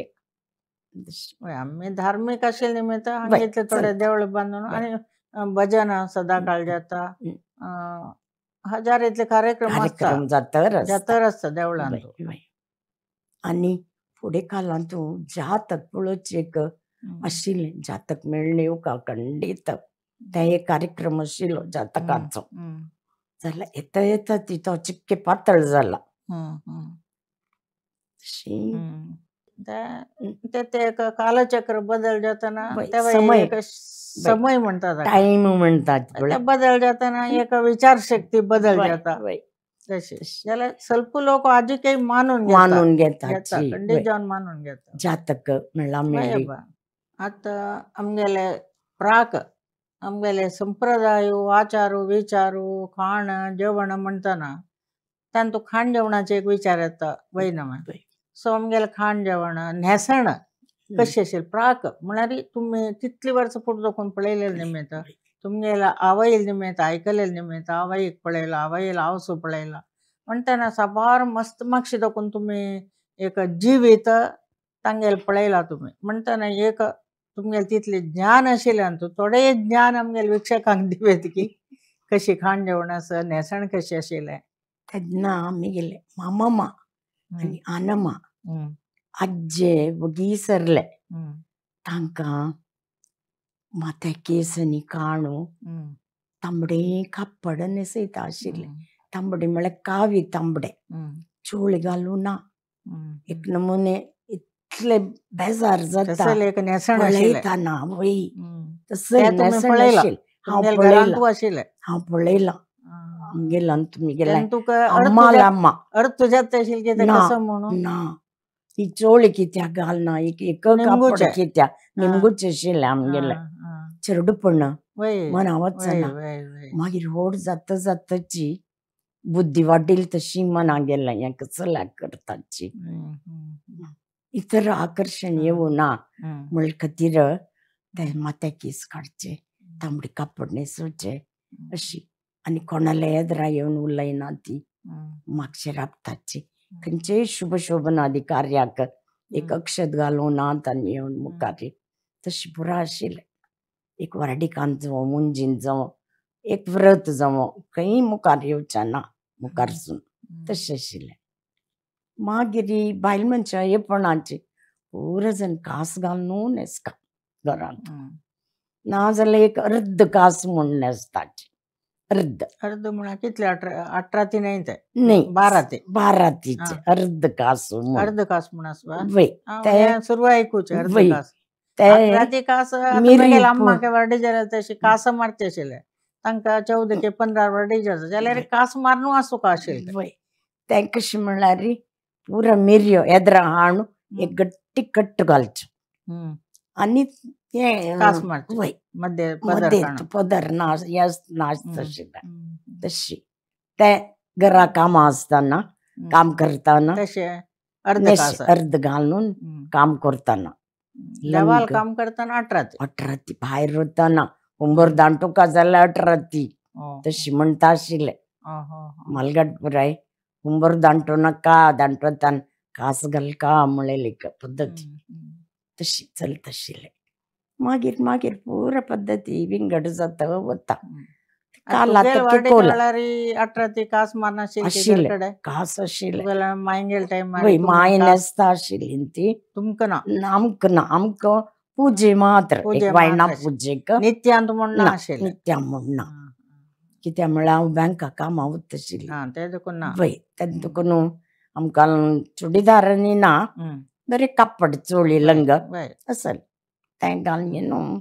आम्ही धार्मिक आशिल्ले निमित्त हांगेतले थोडे देवळ बांदून आणि भजन सदाकाळ जाता हजारेतले कार्यक्रम जातर आसता देवळान आणि फुडें कालांत जातक पळोवचे एक आशिल्ले जातक मेळ्ळें का खंडीत ते एक कार्यक्रम आशिल्लो जातकाचो जाल्यार येता येता ती तो चिक्के पातळ जाला ते एक कालचक्र बदल जाताना वय, तेव्हा समय. एक समय म्हणतात हाका. टाइम म्हणतात ते बळा. बदल जाताना एक विचारशक्ती बदल वय, जाता वय. तशी तशी. त्याला ಸ್ವಲ್ಪ लोक आजी काही मानून घेता मानून घेतात घेता जी, खंडीत वय. जाऊन मानून घेता जातक म्हणला मेळ्ळी. वय बा आता आमगेले प्राक आमगेले संप्रदायो आचारू विचारू खाण जेवण म्हणताना तांतू खाण जेवणाचे एक विचार येता वयनम वय. सो आमगेले खाण जेवण न्हेसण कशी असेल प्राक म्हळ्यार तुम्ही तितली वर्ष फुडें देखून पळयलेले निमित्त तुमगेला आवयल निमित्त आयकलेले निमित्त आवयक पळयला आवयला आवसू पळयला म्हणताना साबार मस्त मागशी देखून तुम्ही एक जिवीत तांगेल पळयला तुम्ही म्हणताना एक तुमगेले तितले ज्ञान आशिल्ल्यान तूं थोडे ज्ञान आमगेले विक्षकांक दिवेत की कशी खाण जेवण आसा न्हेसण कशी आशिल्लें. तेन्ना आमी गेले मामामा आनी आनमा अज्जे वगीसरले तांकां माथे केस आनी काणू तांबडे कापड न्हेसयता आशिल्ले. तांबडे म्हळ्यार कावी तांबडे चोळ घालूं ना. एक नमुने इतले बेजार जाता तसले एक न्हेसण आशिल्लें पळयताना. वय तसले ते तुम्ही न्हेसण पळयला आशिल्लें. हांव तुमगेल्या पळयला घरांतू आशिल्लें हांव पळयला. आमगेला तुमी गेला तेन्ना तुका अम्मा लाम्मा अर्थ तुज्यात आशिल्लें की ते ना कसं म्हणून ना ही चोळ कित्याक घालना एक कापड निमगुचे. कित्याक निमगुचे आशिल्ले आमगेले चेडूपण वय मना वय वचना. वय वय मागीर व्हड जाता जाताची बुद्धी वाडील तशी मना गेला हें कसल्या करताची. इतर आकर्षण येवं ना म्हळ खातीर ते माथे केस काडचे तांबडे कापड न्हेसोवचे अशी आनी कोणाले येद्रा येवन उलयना ती मागशे राबताची. खंयचेय शुभ शोभनादी कार्याक एक अक्षत घालूं नात आनी येवन मुखार तशी पुरो आशिल्लें. एक वाडीकांत जावं मुंजीन जावं एक व्रत जावं खंय मुखार येवचें ना मुखारसून तशें आशिल्लें. मागीर ही बायल मनशां येपणाची पुरो जण कास घालून न्हेसता घरांत नाजाल्यार एक अर्द कास म्हूण न्हेसताची. अर्द अर्ध म्हळ्यार कितले 18 ते नाही ते न्ही 12 ते बारातीचे अर्द कास म्हूण. अर्ध कास म्हण आसवा वय ते सुरू आयकुचे अर्ध वय कास ते 18 ते कास मिरी आतां अम्मा के वाडे जाल्यार तशी कास मारचे आशिल्ले तांकां 14 के 15 वाडे जाल्यार कास मारनू आसूं का आशिल्लें. वय ते कशें म्हळ्यार पुरो मिरयो येद्रा हाडून एक गट्टी कट्ट घालच्यो आनी ते कास मारचे वय मध्ये मध्ये पदर नाच आशिल्लें तशी ते घरा कामां आसतना काम करताना तशे अर्ध कास अर्द घालून काम करताना देवाल काम करताना 18 ती भायर वताना हुंबर दांटुका जाल्यार 18 ती तशी म्हणटा आशिल्लें मालगट पुराय हुंबर दांटो नाका दांटोतान कास घालका म्हणलेली पद्दती तशी चलत आशिल्लें. मागीर मागीर पुरो पद्दती विंगड जाता वता. काल आतां 18 ते कास मारना आशिल्लें कास आशिल्लें मायंगेल टायम वय माय न्हेसता आशिल्ली ती तुमकां ना आमकां ना आमकां पुजे मात्र वायणा पुजेक नित्यांत म्हूण ना आशिल्लें नित्या म्हूण ना. कित्याक म्हळ्यार हांव बँका कामां वता आशिल्लें ते देखून ना वय तें देखून आमकां चुडीदार आनी ना बरें कापड चोळी लंग आसल तें घालून न्हू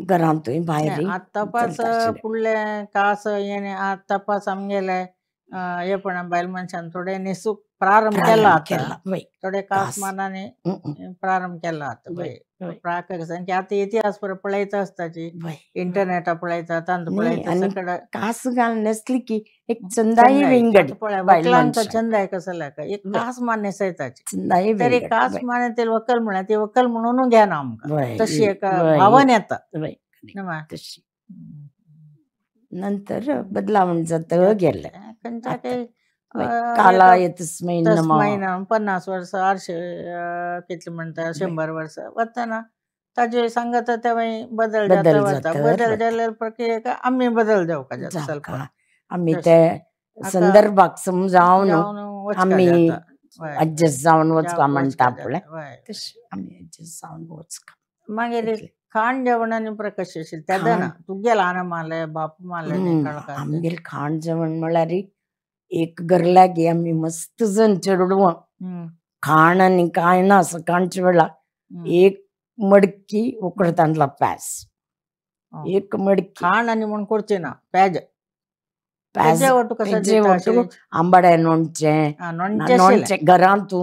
घरांतूय भायर तपास फुडले कास येणे तपास आमगेले हे पण बायल मनशान थोडे न्हेसूक प्रारंभ केला आता थोडे कास मानाने प्रारंभ केला आता आता इतिहास पळयता आसताची इंटरनेटा पळयता तांतू पळयता कास घाल न्हेसली की एक चंदाई विंगड व्हंकलांचो चंदाय कसो एक कास मान न्हेसयताची तरी कास मान ते व्हंकल म्हणा ती व्हंकल म्हणून घेना आमकां तशी एक भावन येता तशी. नंतर बदलावण जाता गेले काला येतच महिना 50 वर्स 800 कितले म्हणटा 100 वर्स वतना ताजे सांगत तेव्हा बदल जाता बदल जाल्यार प्रक्रियेक आमी बदल जावपाक आमी ते संदर्भाक समजावन आमी एडजस्ट जावन वचपा म्हणटा पळय तशी आमी एडजस्ट जावन वचका. मागीर खाण जेवणानी प्रकश आशिल्लें तेदा ना तुगेले आना मारले बाप मारले आमगेले खाण जेवण म्हळ्यार एक गरल्यागे आमी मस्त जण चेडवां खाण आणि काय ना सकाळच्या वेळा एक मडकी उकडताना प्यास एक मडकी खाण आणि म्हणून ಕೊಡ್ತೀವಿ ನಾ ಪ್ಯಾಜ್ ಪ್ಯಾಸ್ ಹೆಜ್ಜೆ ಒಟ್ಟು ಕಸ ಹೆಜ್ಜೆ ಒಟ್ಟು आंबाड्या नोणचे नोणचे घरांतू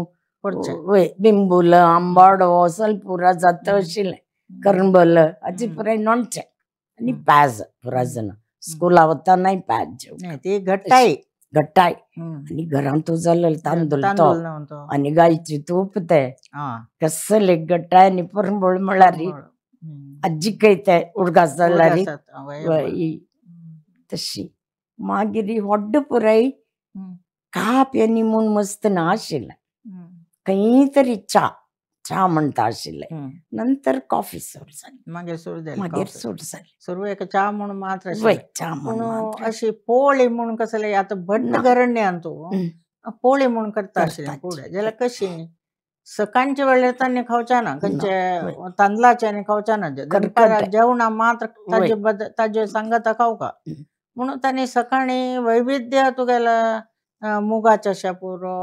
बिंबूल आंबाडो ಸ್ವಲ್ಪ ಪುರ जात आशिल्ले करंबल हाजी पुराय नोणचे आणि प्याज पुरा जण स्कूला वतानाय प्याज ती घट्टाई घट्टाय आणि घरांतू जालेले तांदूळ तो आणि गायची तूप ते कसले घट्टाय आणि परंबळ म्हळ्यार अज्जी कೈತೆ ಹುಡುಗ जाल्यारी तशी मागीर व्हड्ड पुराय काप यांनी म्हूण मस्त ना आशिल्ले खंय तरी चा म्हणटा आशिल्ले नंतर कॉफी सुरू जाली मागीर सुरू जाली सुरवेक चा म्हणून मात्र चा पूण अशी पोळी म्हणून कसले आता भट्ट गरण्य आणतो पोळी म्हणून करता आशिल्ले पुढे जाल्यार कशी सकाळच्या वेळेर तांणी खावच्या ना खंयचे तांदळाचे खावच्या ना जेवणा मात्र ताजे सांगत खावका म्हणून तांणी सकाळी वैविध्य तुगेला मुगाच्या शापुरो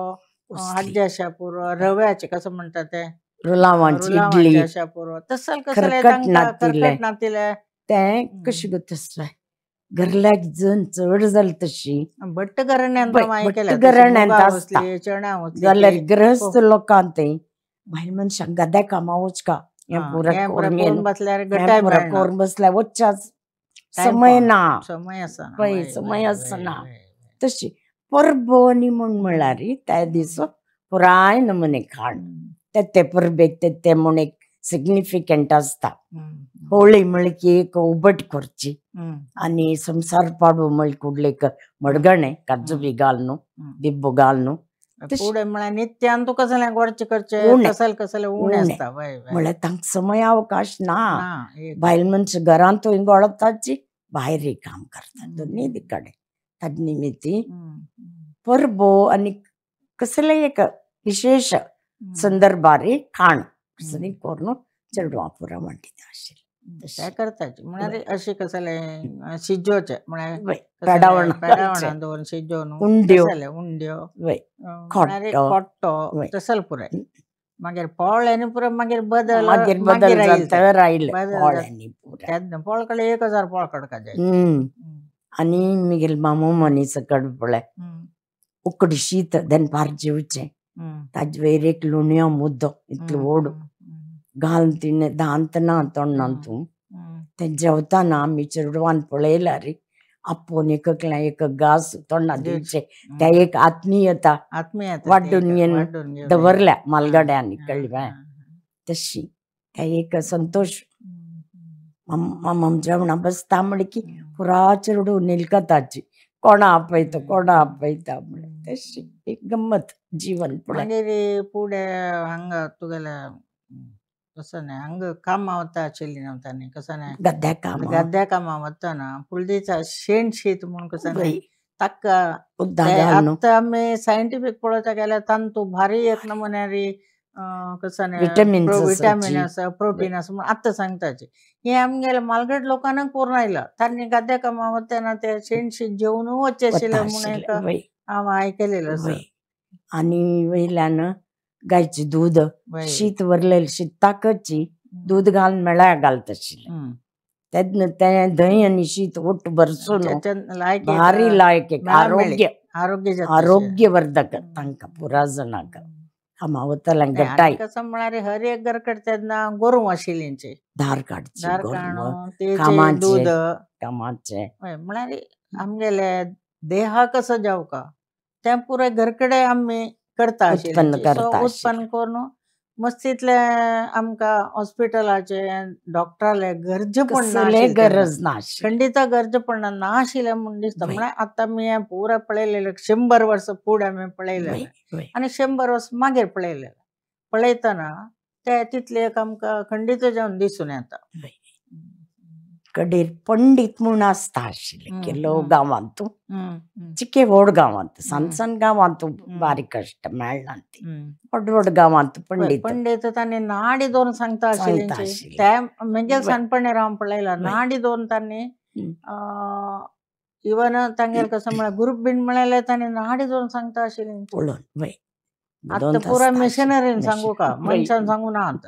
हड्ड्या शापुरो रव्याचे कसं म्हणतात ते रुलावांची शापुरो तसल कसले नातिले ते कशी गो तसले घरल्याक जण चड जाली तशी भट्ट गरण्यांत चण्या जाल्यार गृहस्थ लोकांक ते भायल मनशांक गद्या कामा वचका बसल्यार कोरून बसल्यार वच्चाच समय ना समय आसना तशी परबोनी म्हूण म्हळ्यार त्या दिसा पुराय नमुने खाण ते परबेक ते म्हूण एक सिग्निफिकंट आसता होळी म्हळ्ळी की एक उबट करची आणि संसार पाडू म्हळ्ळी कुडले मडगणे काजू बी घालनू बिब्बू घालनू पुढे म्हळ्यार नित्यान तुका कसले गोडचे करचे कसले उणे आसता म्हळ्यार तांकां समय अवकाश ना बायल मनशां घरांत गोळताची भायर काम करता दोन्ही कडेन ताजे निमित्ती परबो आणि कसले एक विशेष संदर्भार खाण कसली करून चेडवां पुरा म्हणटा आशिल्लें करताचे म्हळ्यार अशें कसले शिजोवचे म्हळ्यार पेडावण दवरून शिजोवन उंड्यो खोट्टो तसल पुराय मागीर पोळ्यांनी पुरो मागीर बदल पोळ कडे 1000 पोळ काडका जाय आनी मिगेल मामू मनी सकट पळय उकडी शीत दनपार जेवचें ताजे वयर एक लोणयो मुद्दो इतलो व्हड घालून तिणें दांतना तोंडांतू ते जेवताना आमी चेडवान पळयल्यार आपोवन एक घास तोंडांत दिवचे त्या एक आत्मीयता वाडून येवन दवरल्या मालगाड्यांनी कळ्ळें तशी त्या एक संतोष जेवणा बसता म्हळ्यार की पुरा चेडू निलकताची कोणा आपयता म्हळ्यार तशी एक गंमत जीवन मागीर फुडें हांगा तुगेले कसं नाही हांग कामां वता आशिल्लीं न्हू तांणी कसं नाही गद्द्या कामां वतना फुलदेचा शेण शीत म्हणून कसं नाही ताका आतां आमी सायंटिफीक पळोवचा गेल्यार तांतू भारी एक नमुन्यारी कसं नाही विटामीन आसा प्रोटीन आसा म्हणून आतां सांगताचे हे आमगेल्या मालगड लोकांक पूर्ण आयला तांणी गद्द्या कामां वतना ते शेण शीत जेवून वचचे आशिल्ले म्हणून हांव आयकलेलें आसा आनी वयल्यान गायचे दूध शीत वरलेले शीत ताकची दूध घालून मेळ्यार घालता आशिल्ले ते दही आनी शीत ओट भरसून भारी लायक आरोग्यवर्धक तांकां पुरा जणांक हामावतल्यान गट्टाय कसं म्हळ्यार हर एक घरकड तेन्ना गोरवां आशिल्लींचे धार काडची दूद कामाचे म्हळ्यार आमगेले देहाक कसं जावका ते पुराय घरकडे आमी करता उत्पन्न करून मस्तीतले आमकां हॉस्पिटलाचे डॉक्टराले गरज ना खंडित गरजपण ना आशिल्ले म्हूण दिसता म्हळ्यार आतां आमी हें पुरा पळयलेलें 100 वर्सां फुडें आमी पळयलेलें आनी 100 वर्स मागीर पळयतना ते तितले आमकां खंडित जावन दिसून येता कडेर पंडित म्हूण आसता आशिल्ले केलो गांवांत चिके व्हड गांवांत सान गांवांत बारीक आसता मेळना ती व्हड गांवांत पंडित तांणी नाडी दोन सांगता आशिल्ले त्या म्हणजे सानपणेर हांव पळयला नाडी दोन तांणी इवन तांगेर कसं म्हळ्यार ग्रूप बीन म्हळ्यार तांणी नाडी दोन सांगता आशिल्ले आता दोन पुरा तास मिशनरीन सांगू का मनशान सांगू ना ಅಂತ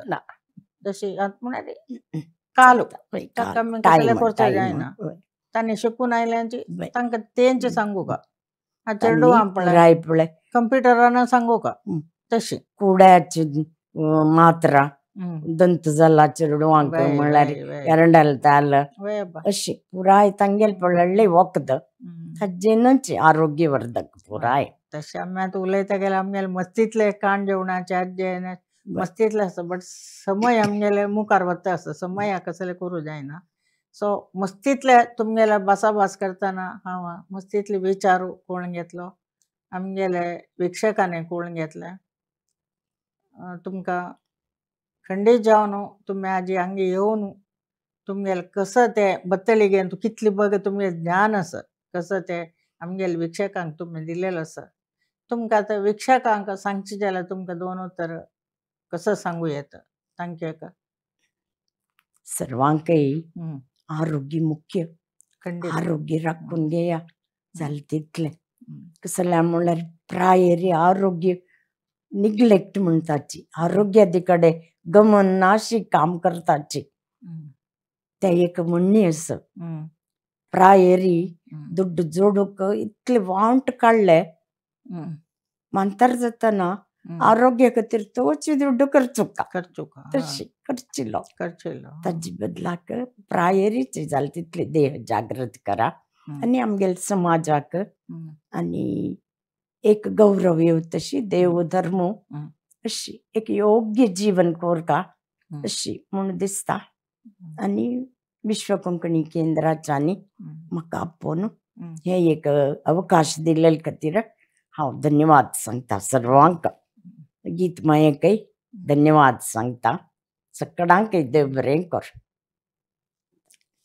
जशी म्हणाली काಲು ಕಮ್ಮಿ ಕಸಲೆ ಕೊರ್ಚ ಜಾಯ್ನ ತಾನೆ ಶಿಪ್ಪುನ ಐಲ್ಯಾಂಚಿ ತಂಕ ತೇಂಚೆ सांगू का ಆ ಚೆರಡು ಆಂಪಳೆ ಕಂಪ್ಯೂಟರನ सांगू का तशी कुड्याची मात्रा दंत झाला चिरडू अंक म्हळ्यार ಎರಡಲ್ ತಾಲ अशी पुराय तांगेल पडले वखद हज्जेनच आरोग्यवर्धक पुराय तशें आमी आतां उलयता गेल्यार आमगेले मस्तीतले काण जेवणाचे आजे मस्तीतले आसता बट समय आमगेले मुखार वता आसता समय कसले करूं जायना सो मस्तीतले तुमगेले भासाभास करतना हांव मस्तीतले विचारू कोण घेतलो आमगेले विक्षकांनी कोण घेतले तुमकां खंडीत जावन तुमी आजी हांगा येवन तुमगेले कसं ते बत्तळीगेन कितली बग तुमगे ज्ञान आसा कसं ते आमगेले विक्षकांक तुमी दिलेलो आसा तुमकां आतां विक्षकांक सांगचे जाल्यार तुमकां दोन उत्तर कसं सांगू येता तांकां सर्वांकय आरोग्य मुख्य आरोग्य राखून घेया जालें तितलें कसं जाल्यार म्हणल्यार प्रायरी आरोग्य निग्लेक्ट म्हणटाची आरोग्यादी कडेन गमन नाशी काम करताची ते एक म्हणणी आसा प्रायरी दुड्ड जोडूक इतले वांट काडले मांतर जातना आरोग्या खातीर तोची दुड्ड करचुका तशी करचिलो ताजे बदलाक प्रायरीची जालें तितली देह जागृत करा आनी आमगेल्या समाजाक आनी एक गौरव येवं तशी देव धर्म अशी एक योग्य जीवन कोरका अशी म्हूण दिसता आनी विश्व कोंकणी केंद्राच्यांनी म्हाका आपोवन हे एक अवकाश दिले खातीर हांव धन्यवाद सांगता सर्वांक गीत मायेकय धन्यवाद सांगता सगळ्यांकय देव बरें कर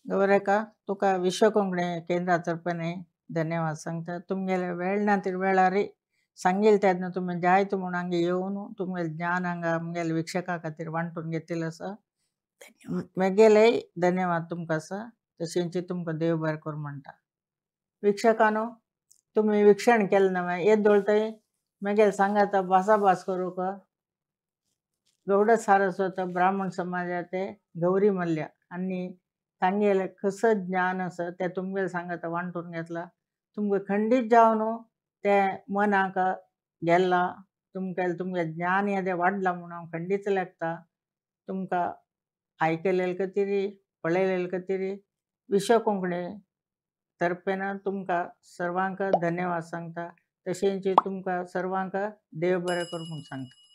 गौरेका तुका विश्व कोंकणी केंद्रा तर्फे धन्यवाद सांगता तुमगेले वेळ ना ती वेळार सांगिल्ले तेन्ना तुमी जायत म्हूण हांगा येवन तुमगेलें ज्ञान हांगा आमगेल्या विक्षका खातीर वांटून घेतिल्लें आसा म्हगेलेय धन्यवाद तुमकां आसा तशेंच तुमकां देव बरें कर म्हणटा विक्षकानो तुमी विक्षण केलें नवें येद दोळतय म्हगेले सांगाता भासाभास करूंक गौड सारस्वत ब्राह्मण समाजाचे गौरी मल्ल्या आनी तांगेले कसं ज्ञान आसा ते तुमगेले सांगाता वांटून घेतला तुमकां खंडीत जावन ते मनाक गेल्ला तुमगे ज्ञान येदें वाडला म्हणून हांव खंडीत लेखता तुमकां आयकलेले खातीर पळयलेले खातीर विश्व कोंकणी तर्फेन तुमकां सर्वांक धन्यवाद सांगता तशेंच तुमकां सर्वांक देव बरें कर म्हूण सांगता